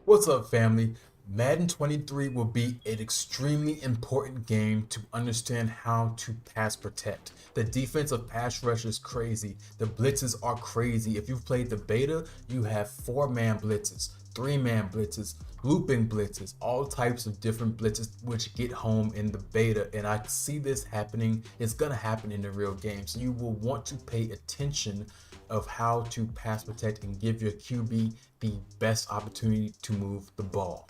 What's up, family? Madden 23 will be an extremely important game to understand how to pass protect. The defensive pass rush is crazy. The blitzes are crazy. If you've played the beta, you have 4-man blitzes, 3-man blitzes, looping blitzes, all types of different blitzes which get home in the beta. And I see this happening. It's going to happen in the real game. So you will want to pay attention of how to pass protect and give your QB the best opportunity to move the ball.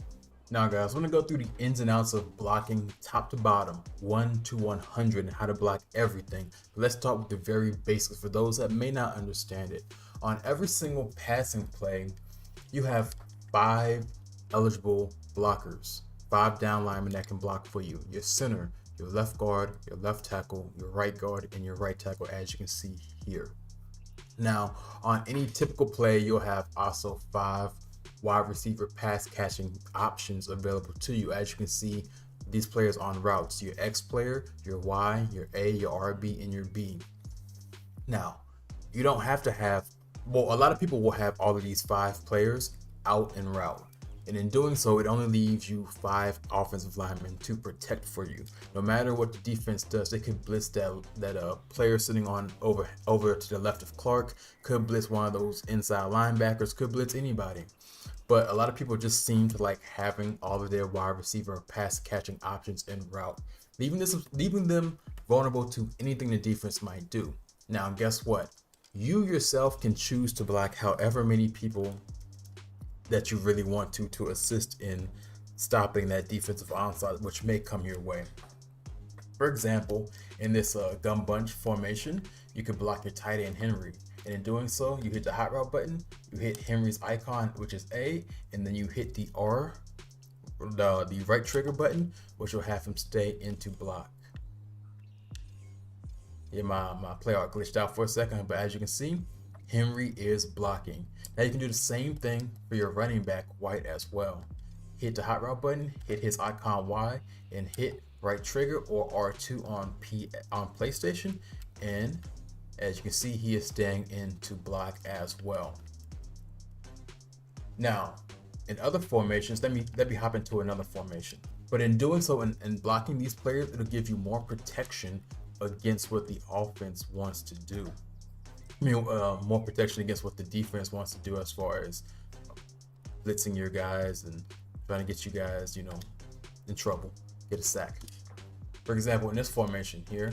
Now guys, I'm going to go through the ins and outs of blocking top to bottom, 1 to 100, and how to block everything. But let's start with the very basics for those that may not understand it. On every single passing play, you have 5 eligible blockers, 5 down linemen that can block for you. Your center, your left guard, your left tackle, your right guard, and your right tackle, as you can see here. Now, on any typical play, you'll have also 5 wide receiver pass catching options available to you. As you can see, these players on routes: your X player, your Y, your A, your RB, and your B. Now, you don't have to have, well, a lot of people will have all of these 5 players out en route. And in doing so, it only leaves you 5 offensive linemen to protect for you. No matter what the defense does, they could blitz that player sitting on over to the left of Clark, could blitz one of those inside linebackers, could blitz anybody. But a lot of people just seem to like having all of their wide receiver pass catching options en route, leaving them vulnerable to anything the defense might do. Now, guess what? You yourself can choose to block however many people that you really want to assist in stopping that defensive onslaught which may come your way. For example, in this gun bunch formation, you can block your tight end Henry, and in doing so, you hit the hot route button, you hit Henry's icon, which is A, and then you hit the R, the right trigger button, which will have him stay into block. Yeah, my play art glitched out for a second, but as you can see, Henry is blocking. Now you can do the same thing for your running back White as well. Hit the hot route button, hit his icon Y, and hit right trigger or R2 on PlayStation, and as you can see, he is staying into block as well. Now, in other formations, let me hop into another formation. But in doing so, in blocking these players, it'll give you more protection against what the offense wants to do. More protection against what the defense wants to do as far as blitzing your guys and trying to get you guys, in trouble, get a sack. For example, in this formation here,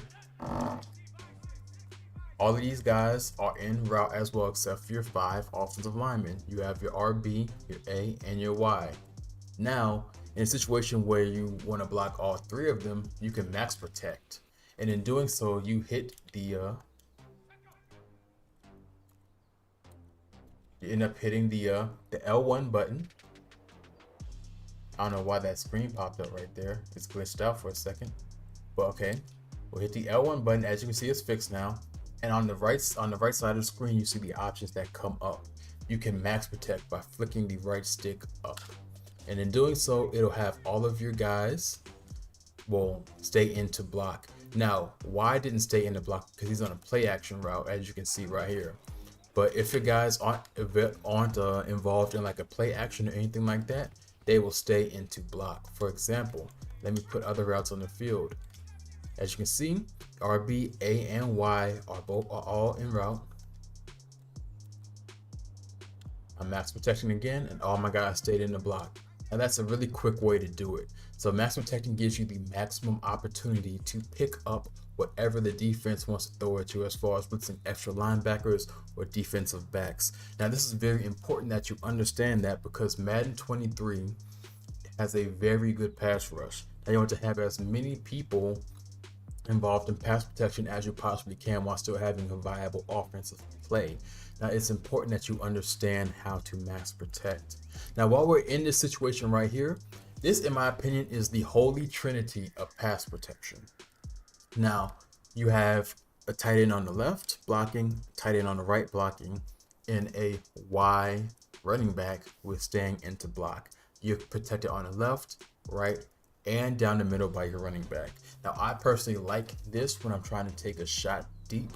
all of these guys are en route as well, except for your 5 offensive linemen. You have your RB, your A, and your Y. Now, in a situation where you want to block all 3 of them, you can max protect. And in doing so, you hit you end up hitting the L1 button. I don't know why that screen popped up right there. It's glitched out for a second. But okay, we'll hit the L1 button. As you can see, it's fixed now. And on the right side of the screen, you see the options that come up. You can max protect by flicking the right stick up. And in doing so, it'll have all of your guys will stay into block. Now, Y didn't stay in the block because he's on a play action route, as you can see right here. But if your guys aren't involved in like a play action or anything like that, they will stay into block. For example, let me put other routes on the field. As you can see, RB, A, and Y are all en route. I'm max protecting again, and all my guys stayed in the block. And that's a really quick way to do it. So max protecting gives you the maximum opportunity to pick up whatever the defense wants to throw at you as far as blitzing extra linebackers or defensive backs. Now this is very important that you understand that, because Madden 23 has a very good pass rush. Now you want to have as many people involved in pass protection as you possibly can while still having a viable offensive play. Now it's important that you understand how to max protect. Now while we're in this situation right here, this in my opinion is the holy trinity of pass protection. Now you have a tight end on the left blocking, tight end on the right blocking, and a Y running back with staying into block. You're protected on the left, right, and down the middle by your running back. Now I personally like this when I'm trying to take a shot deep,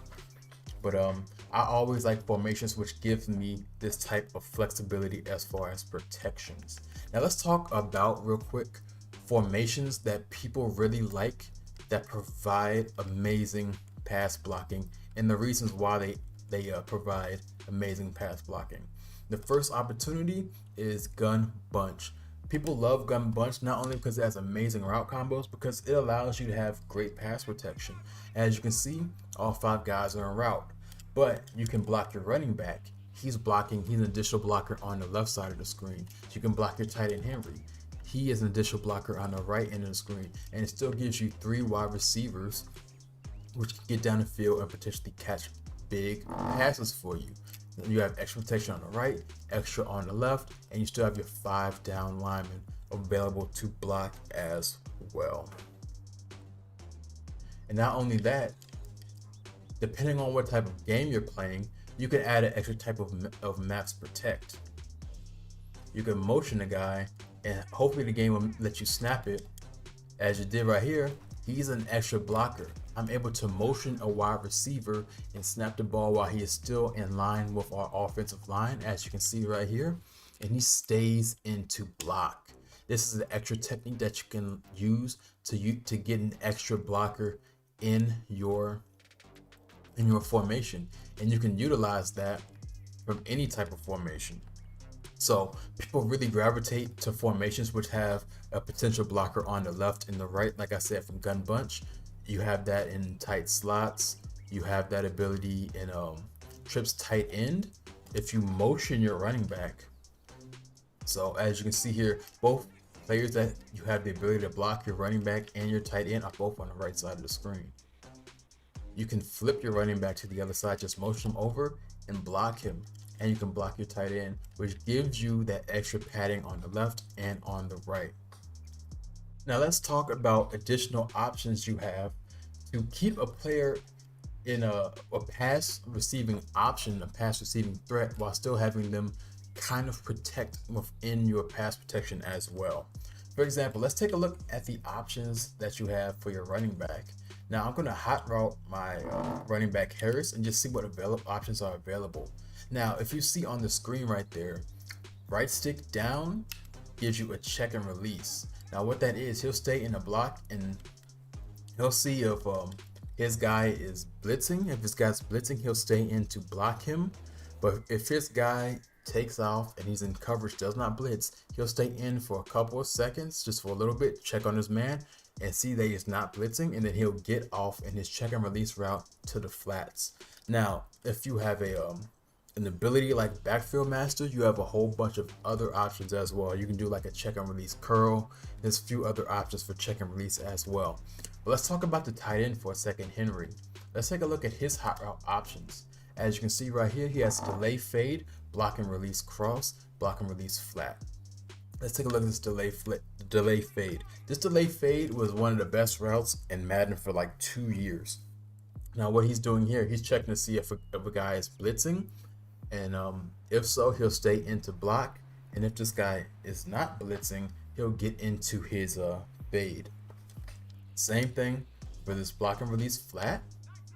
But I always like formations, which gives me this type of flexibility as far as protections. Now let's talk about real quick formations that people really like that provide amazing pass blocking and the reasons why they provide amazing pass blocking. The first opportunity is gun bunch. People love gun bunch not only because it has amazing route combos, because it allows you to have great pass protection. As you can see, all 5 guys are en route, but you can block your running back. He's an additional blocker on the left side of the screen. You can block your tight end Henry. He is an additional blocker on the right end of the screen, and it still gives you 3 wide receivers which can get down the field and potentially catch big passes for you. You have extra protection on the right, extra on the left, and you still have your 5 down linemen available to block as well. And not only that, depending on what type of game you're playing, you can add an extra type of max protect. You can motion a guy, and hopefully the game will let you snap it, as you did right here. He's an extra blocker. I'm able to motion a wide receiver and snap the ball while he is still in line with our offensive line, as you can see right here, and he stays into block. This is an extra technique that you can use to get an extra blocker in your formation, and you can utilize that from any type of formation. So people really gravitate to formations which have a potential blocker on the left and the right. Like I said, from gun bunch, you have that in tight slots. You have that ability in trips tight end if you motion your running back. So as you can see here, both players that you have the ability to block your running back and your tight end are both on the right side of the screen. You can flip your running back to the other side, just motion him over and block him. And you can block your tight end, which gives you that extra padding on the left and on the right. Now let's talk about additional options you have to keep a player in a pass receiving option, a pass receiving threat, while still having them kind of protect within your pass protection as well. For example, let's take a look at the options that you have for your running back. Now I'm going to hot route my running back Harris and just see what options are available. Now, if you see on the screen right there, right stick down gives you a check and release. Now what that is, he'll stay in a block and he'll see if his guy is blitzing. If this guy's blitzing, he'll stay in to block him. But if his guy takes off and he's in coverage, does not blitz, he'll stay in for a couple of seconds, just for a little bit, check on his man and see that he's not blitzing, and then he'll get off in his check and release route to the flats. Now, if you have an ability like backfield master, you have a whole bunch of other options as well. You can do like a check and release curl. There's a few other options for check and release as well. But let's talk about the tight end for a second, Henry. Let's take a look at his hot route options. As you can see right here, he has delay fade, block and release cross, block and release flat. Let's take a look at this delay fade. This delay fade was one of the best routes in Madden for like 2 years. Now what he's doing here, he's checking to see if a guy is blitzing, and if so, he'll stay into block, and if this guy is not blitzing, he'll get into his fade. Same thing for this block and release flat.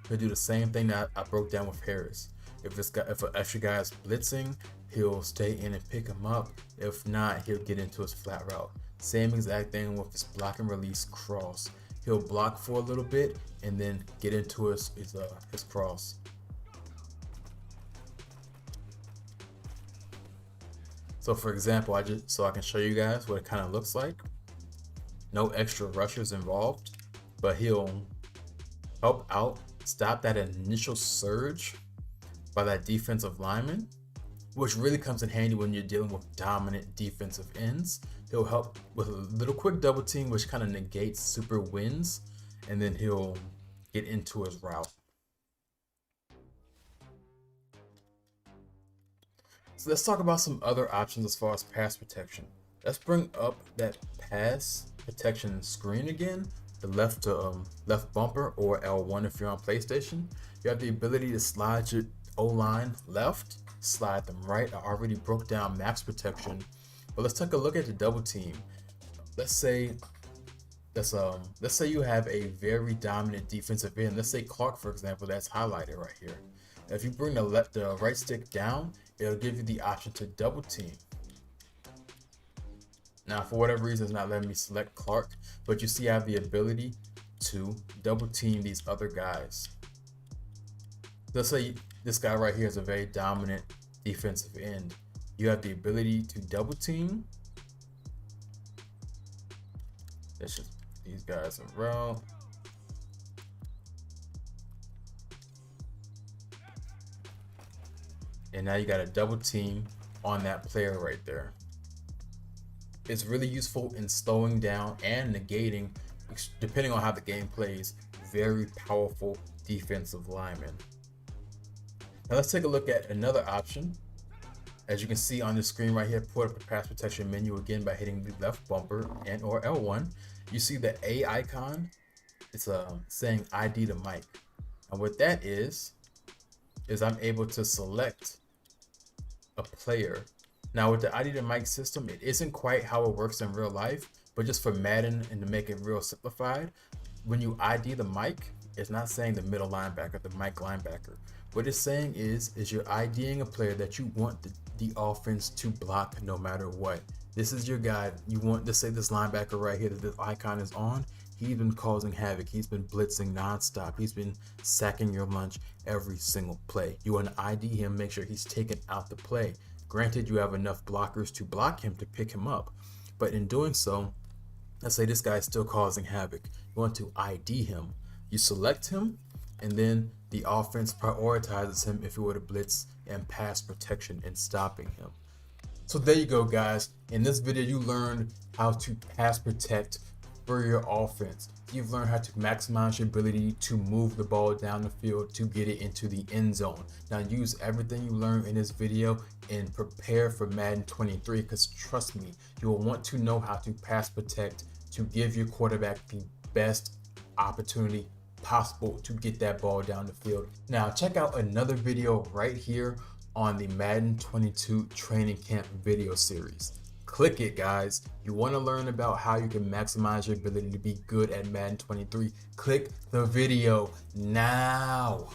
He'll do the same thing that I broke down with Harris. If an extra guy is blitzing, he'll stay in and pick him up. If not, he'll get into his flat route. Same exact thing with his block and release cross. He'll block for a little bit and then get into his cross. So for example, so I can show you guys what it kind of looks like. No extra rushers involved, but he'll help out, stop that initial surge by that defensive lineman, which really comes in handy when you're dealing with dominant defensive ends. He'll help with a little quick double team, which kind of negates super wins, and then he'll get into his route. So let's talk about some other options as far as pass protection. Let's bring up that pass protection screen again, the left bumper, or L1 if you're on PlayStation. You have the ability to slide your O-line left, slide them right. I already broke down max protection, but let's take a look at the double team. Let's say you have a very dominant defensive end. Let's say Clark, for example, that's highlighted right here. If you bring the right stick down, it'll give you the option to double team. Now, for whatever reason, it's not letting me select Clark, but you see I have the ability to double team these other guys. Let's say this guy right here is a very dominant defensive end. You have the ability to double team. Let's just these guys in a row. And now you got a double team on that player right there. It's really useful in slowing down and negating, depending on how the game plays, very powerful defensive linemen. Now let's take a look at another option. As you can see on the screen right here, put up the pass protection menu again by hitting the left bumper and or L1. You see the A icon. It's saying ID to Mike. And what that is I'm able to select a player. Now with the ID to Mike system, it isn't quite how it works in real life, but just for Madden and to make it real simplified, when you ID the Mike, it's not saying the middle linebacker, the Mike linebacker. What it's saying is you're IDing a player that you want the offense to block no matter what. This is your guy. You want to say this linebacker right here that this icon is on. He's been causing havoc. He's been blitzing nonstop. He's been sacking your lunch every single play. You want to ID him, make sure he's taken out the play. Granted, you have enough blockers to block him to pick him up, but in doing so, let's say this guy's still causing havoc. You want to ID him. You select him, and then the offense prioritizes him if it were to blitz and pass protection and stopping him. So there you go, guys. In this video, you learned how to pass protect for your offense. You've learned how to maximize your ability to move the ball down the field to get it into the end zone. Now use everything you learned in this video and prepare for Madden 23, because trust me, you will want to know how to pass protect to give your quarterback the best opportunity possible to get that ball down the field. Now check out another video right here on the Madden 22 training camp video series. Click it, guys. You want to learn about how you can maximize your ability to be good at Madden 23. Click the video now.